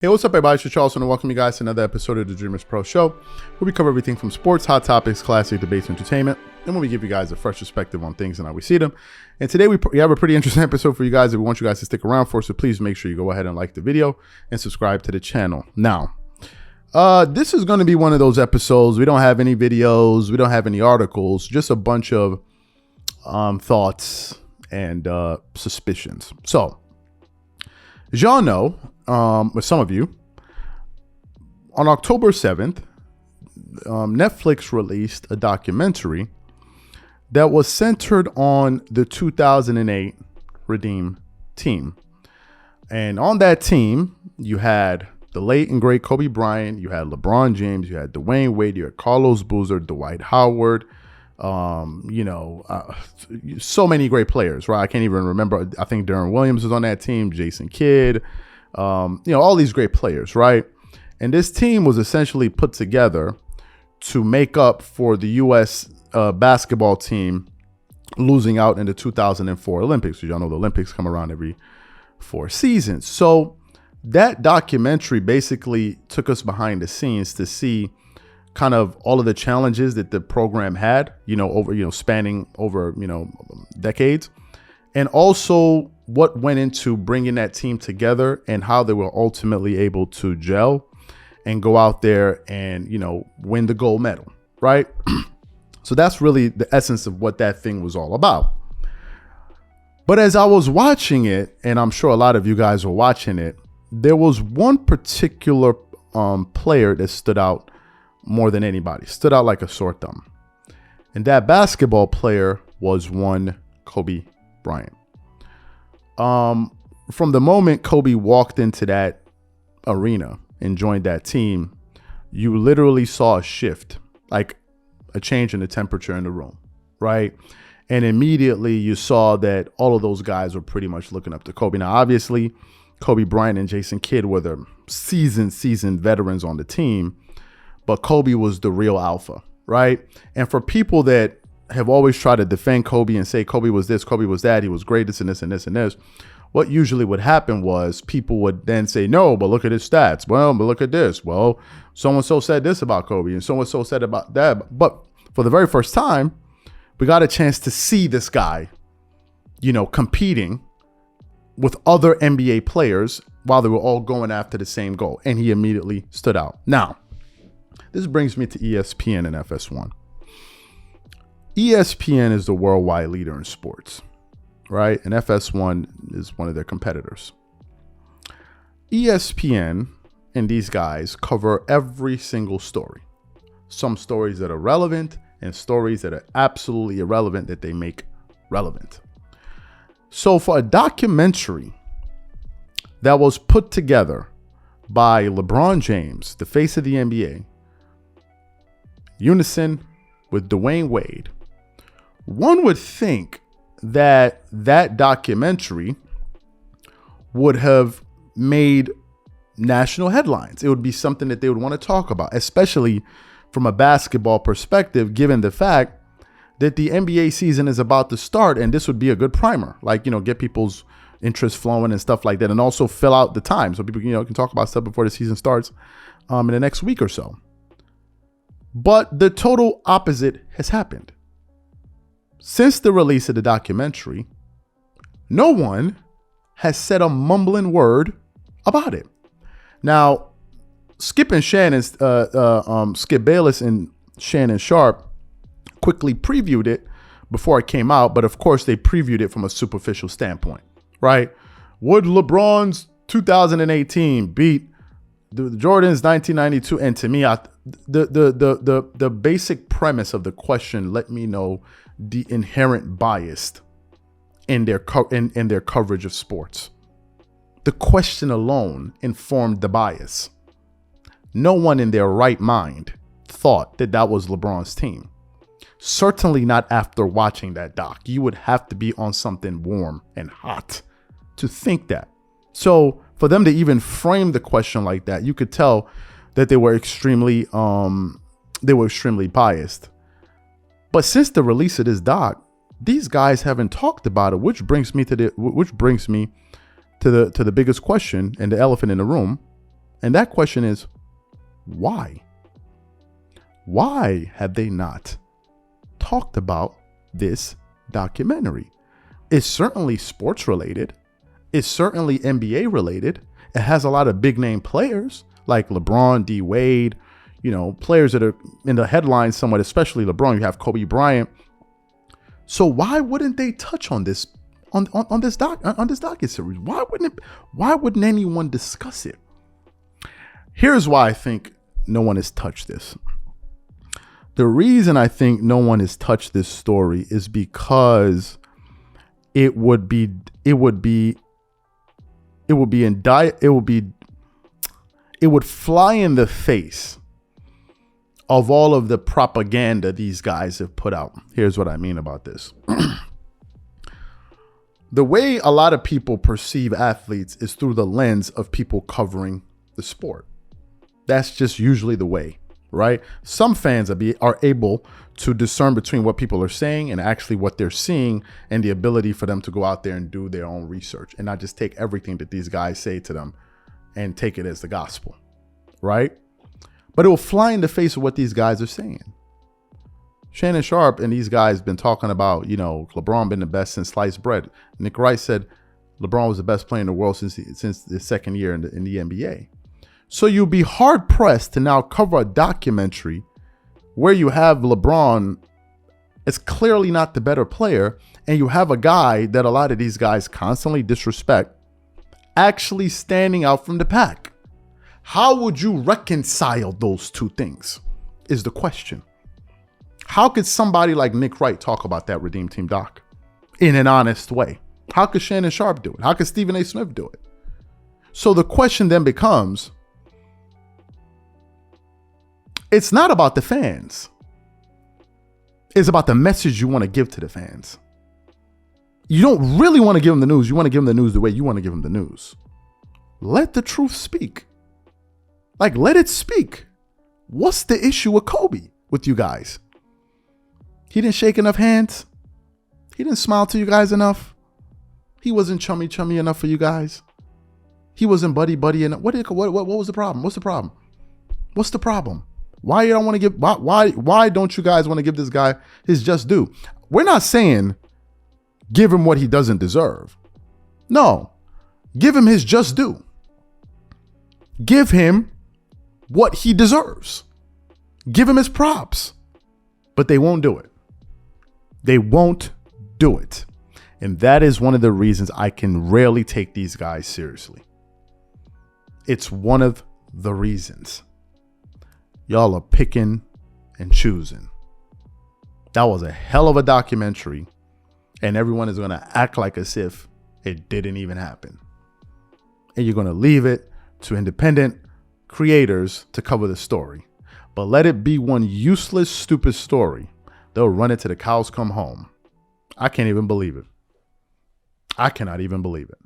Hey, what's up, everybody? It's Charles, and welcome you guys to another episode of the Dreamerspro Show, where we cover everything from sports, hot topics, classic debates, entertainment, and when we give you guys a fresh perspective on things and how we see them. And today we have a pretty interesting episode for you guys that we want you guys to stick around for, so please make sure you go ahead and like the video and subscribe to the channel. Now, this is going to be one of those episodes. We don't have any videos, we don't have any articles, just a bunch of thoughts and suspicions. So, as y'all know, with some of you, on October 7th, Netflix released a documentary that was centered on the 2008 Redeem team. And on that team, you had the late and great Kobe Bryant, you had LeBron James, you had Dwayne Wade, you had Carlos Boozer, Dwight Howard, so many great players, right? I can't even remember. I think Darren Williams was on that team, Jason Kidd, all these great players, right? And this team was essentially put together to make up for the U.S. Basketball team losing out in the 2004 Olympics. Y'all know the Olympics come around every 4 seasons. So that documentary basically took us behind the scenes to see kind of all of the challenges that the program had, spanning over, decades. And also what went into bringing that team together and how they were ultimately able to gel and go out there and, win the gold medal, right? So that's really the essence of what that thing was all about. But as I was watching it, and I'm sure a lot of you guys were watching it, there was one particular player that stood out more than anybody, stood out like a sore thumb. And that basketball player was one Kobe Bryant. From the moment Kobe walked into that arena and joined that team, you literally saw a shift, like a change in the temperature in the room, right? And immediately you saw that all of those guys were pretty much looking up to Kobe. Now, obviously, Kobe Bryant and Jason Kidd were the seasoned veterans on the team, but Kobe was the real alpha, right? And for people that have always tried to defend Kobe and say Kobe was this, Kobe was that, he was great, this and this and this and this, what usually would happen was people would then say, no, but look at his stats. Well, but look at this. Well, so-and-so said this about Kobe and so-and-so said about that. But for the very first time, we got a chance to see this guy, competing with other NBA players while they were all going after the same goal. And he immediately stood out. Now, this brings me to ESPN and FS1. ESPN is the worldwide leader in sports, right? And FS1 is one of their competitors. ESPN and these guys cover every single story. Some stories that are relevant and stories that are absolutely irrelevant that they make relevant. So for a documentary that was put together by LeBron James, the face of the NBA, unison with Dwayne Wade, one would think that that documentary would have made national headlines. It would be something that they would want to talk about, especially from a basketball perspective, given the fact that the NBA season is about to start, and this would be a good primer, get people's interest flowing and stuff like that, and also fill out the time so people can talk about stuff before the season starts in the next week or so. But the total opposite has happened. Since the release of the documentary, no one has said a mumbling word about it. Now, Skip Bayless and Shannon Sharp quickly previewed it before it came out, but of course they previewed it from a superficial standpoint, right? Would LeBron's 2018 beat the Jordan's 1992? And to me, the basic premise of the question let me know the inherent bias in their coverage of sports. The question alone informed the bias. No one in their right mind thought that that was LeBron's team. Certainly not after watching that doc. You would have to be on something warm and hot to think that. So for them to even frame the question like that, you could tell that they were extremely biased. But since the release of this doc, these guys haven't talked about it, which brings me to the biggest question and the elephant in the room. And that question is, why? Why have they not talked about this documentary? It's certainly sports related. It's certainly NBA related. It has a lot of big name players like LeBron, D Wade, players that are in the headlines somewhat, especially LeBron. You have Kobe Bryant. So why wouldn't they touch on this on this docuseries? Why wouldn't anyone discuss it? Here's why I think no one has touched this. The reason I think no one has touched this story is because it would fly in the face of all of the propaganda these guys have put out. Here's what I mean about this. The way a lot of people perceive athletes is through the lens of people covering the sport. That's just usually the way, right? Some fans are able to discern between what people are saying and actually what they're seeing, and the ability for them to go out there and do their own research and not just take everything that these guys say to them and take it as the gospel, right? But it will fly in the face of what these guys are saying. Shannon Sharpe and these guys been talking about, LeBron been the best since sliced bread. Nick Wright said LeBron was the best player in the world since the second year in the NBA. So you'll be hard pressed to now cover a documentary where you have LeBron as clearly not the better player, and you have a guy that a lot of these guys constantly disrespect actually standing out from the pack. How would you reconcile those two things is the question. How could somebody like Nick Wright talk about that Redeem Team doc in an honest way? How could Shannon Sharpe do it? How could Stephen A. Smith do it? So the question then becomes, it's not about the fans. It's about the message you want to give to the fans. You don't really want to give them the news. You want to give them the news the way you want to give them the news. Let the truth speak. Let it speak. What's the issue with Kobe with you guys? He didn't shake enough hands. He didn't smile to you guys enough. He wasn't chummy enough for you guys. He wasn't buddy enough. What was the problem? What's the problem? What's the problem? Why you don't want to give? Why don't you guys want to give this guy his just due? We're not saying give him what he doesn't deserve. No, give him his just due. Give him what he deserves. Give him his props. But they won't do it. They won't do it. And that is one of the reasons I can rarely take these guys seriously. It's one of the reasons. Y'all are picking and choosing. That was a hell of a documentary, and everyone is going to act like as if it didn't even happen. And you're going to leave it to independent creators to cover the story. But let it be one useless, stupid story. They'll run it till the cows come home. I can't even believe it. I cannot even believe it.